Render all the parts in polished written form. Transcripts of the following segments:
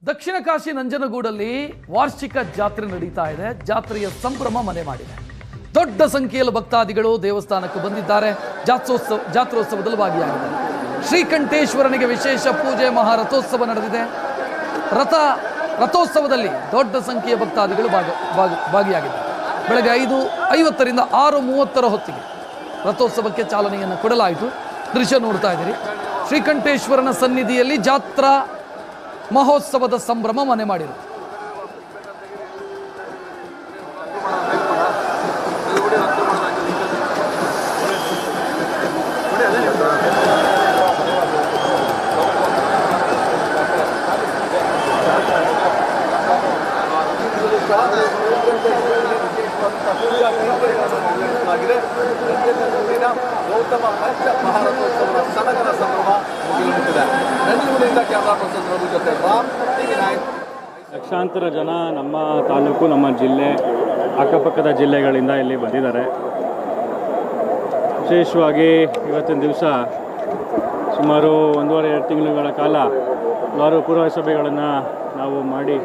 ದಕ್ಷಿಣ ಕಾಶಿ ನಂಜನಗೂಡಲ್ಲಿ ವಾರ್ಷಿಕ ಜಾತ್ರೆ ನಡೀತಾ ಇದೆ. ಜಾತ್ರೆಯ ಸಂಭ್ರಮ ಮನೆ ಮಾಡಿದೆ. ದೊಡ್ಡ ಸಂಖ್ಯೆಯಲ್ಲಿ ಭಕ್ತಾದಿಗಳು ದೇವಸ್ಥಾನಕ್ಕೆ ಬಂದಿದ್ದಾರೆ. ಜಾತ್ರೋತ್ಸವದಲ್ಲಿ ಭಾಗಿಯಾಗಿದ್ದಾರೆ. ಶ್ರೀಕಂಠೇಶ್ವರನಿಗೆ ವಿಶೇಷ ಪೂಜೆ, ಮಹಾರಥೋತ್ಸವ ನಡೆದಿದೆ. ರಥೋತ್ಸವದಲ್ಲಿ ದೊಡ್ಡ ಸಂಖ್ಯೆಯ ಭಕ್ತಾದಿಗಳು ಭಾಗಿಯಾಗಿದ್ದಾರೆ. ಬೆಳಗ್ಗೆ 5:50ರಿಂದ 6:30 ಹೊತ್ತಿಗೆ ರಥೋತ್ಸವಕ್ಕೆ ಚಾಲನೆಯನ್ನು ಕೊಡಲಾಯಿತು. ದೃಶ್ಯ ನೋಡ್ತಾ ಇದ್ದೀರಿ. ಶ್ರೀಕಂಠೇಶ್ವರನ ಸನ್ನಿಧಿಯಲ್ಲಿ ಜಾತ್ರಾ ಮಹೋತ್ಸವದ ಸಂಭ್ರಮ ಮನೆ ಮಾಡಿರುತ್ತೆ. ಗೌತಮ ಪಂಚ ಮಹಾರಥೋತ್ಸವದ ಸಡಗರ ಸಂಭ್ರಮ ಮುಗಿಲುಮುಟ್ಟಿದೆ. ನಂಜನಗೂಡಿನಿಂದ ಕ್ಯಾಮರಾ ಪರ್ಸನ್ ರಘು ಜೊತೆ ರಾಮ್, TV9. ಲಕ್ಷಾಂತರ ಜನ ನಮ್ಮ ತಾಲೂಕು, ನಮ್ಮ ಜಿಲ್ಲೆ, ಅಕ್ಕಪಕ್ಕದ ಜಿಲ್ಲೆಗಳಿಂದ ಇಲ್ಲಿ ಬಂದಿದ್ದಾರೆ. ವಿಶೇಷವಾಗಿ ಇವತ್ತಿನ ದಿವಸ ಸುಮಾರು 1.5-2 ತಿಂಗಳುಗಳ ಕಾಲ ಹಲವಾರು ಪೂರ್ವ ಸಭೆಗಳನ್ನು ನಾವು ಮಾಡಿ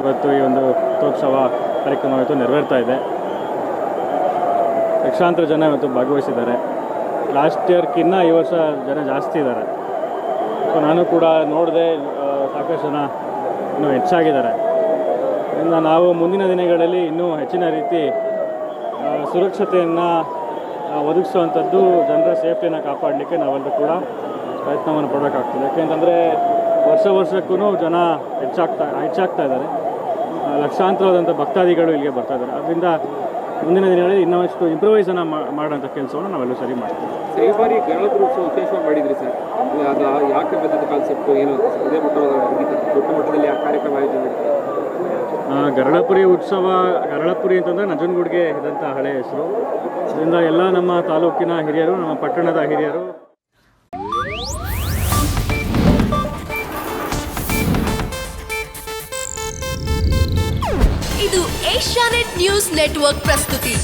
ಇವತ್ತು ಈ ಒಂದು ರಥೋತ್ಸವ ಕಾರ್ಯಕ್ರಮ ಇವತ್ತು ನೆರವೇರ್ತಾ ಇದೆ. ಲಕ್ಷಾಂತರ ಜನ ಇವತ್ತು ಭಾಗವಹಿಸಿದ್ದಾರೆ. ಲಾಸ್ಟ್ ಇಯರ್ಕಿನ್ನ ಈ ವರ್ಷ ಜನ ಜಾಸ್ತಿ ಇದ್ದಾರೆ. ಸೊ ನಾನು ಕೂಡ ನೋಡಿದೆ, ಸಾಕಷ್ಟು ಜನ ಇನ್ನೂ ಹೆಚ್ಚಾಗಿದ್ದಾರೆ. ಇನ್ನು ನಾವು ಮುಂದಿನ ದಿನಗಳಲ್ಲಿ ಇನ್ನೂ ಹೆಚ್ಚಿನ ರೀತಿ ಸುರಕ್ಷತೆಯನ್ನು ಒದಗಿಸುವಂಥದ್ದು, ಜನರ ಸೇಫ್ಟಿಯನ್ನು ಕಾಪಾಡಲಿಕ್ಕೆ ನಾವೆಲ್ಲರೂ ಕೂಡ ಪ್ರಯತ್ನವನ್ನು ಪಡಬೇಕಾಗ್ತದೆ. ಯಾಕೆಂತಂದರೆ ವರ್ಷಕ್ಕೂ ಜನ ಹೆಚ್ಚಾಗ್ತಾ ಇದ್ದಾರೆ. ಲಕ್ಷಾಂತರವಾದಂಥ ಭಕ್ತಾದಿಗಳು ಇಲ್ಲಿಗೆ ಬರ್ತಾ ಇದ್ದಾರೆ. ಅದರಿಂದ ಮುಂದಿನ ದಿನಗಳಲ್ಲಿ ಇನ್ನಷ್ಟು ಇಂಪ್ರೂವೈಸನ್ನು ಮಾಡೋಂಥ ಕೆಲಸವನ್ನು ನಾವೆಲ್ಲೂ ಸರಿ ಮಾಡ್ತೀವಿ. ಈ ಬಾರಿ ಗಣಪತಿ ಉತ್ಸವ ವಿಶೇಷವಾಗಿ ಮಾಡಿದ್ರಿ ಸರ್. ಅದು ಯಾಕೆ ಬಂದಿದ್ದ ಕಾನ್ಸೆಪ್ಟು ಏನು ಇದೇ ದೊಡ್ಡ ಮಟ್ಟದಲ್ಲಿ ಆ ಕಾರ್ಯಕ್ರಮ ಆಯೋಜನೆ ಗರಳಪುರಿ ಅಂತಂದರೆ ನಂಜನಗೂಡಿಗೆ ಇದ್ದಂಥ ಹಳೆ ಹೆಸರು. ಅದರಿಂದ ಎಲ್ಲ ನಮ್ಮ ತಾಲೂಕಿನ ಹಿರಿಯರು, ನಮ್ಮ ಪಟ್ಟಣದ ಹಿರಿಯರು ಇದು ಏಷ್ಯಾನೆಟ್ ನ್ಯೂಸ್ ನೆಟ್ವರ್ಕ್ ಪ್ರಸ್ತುತಿ.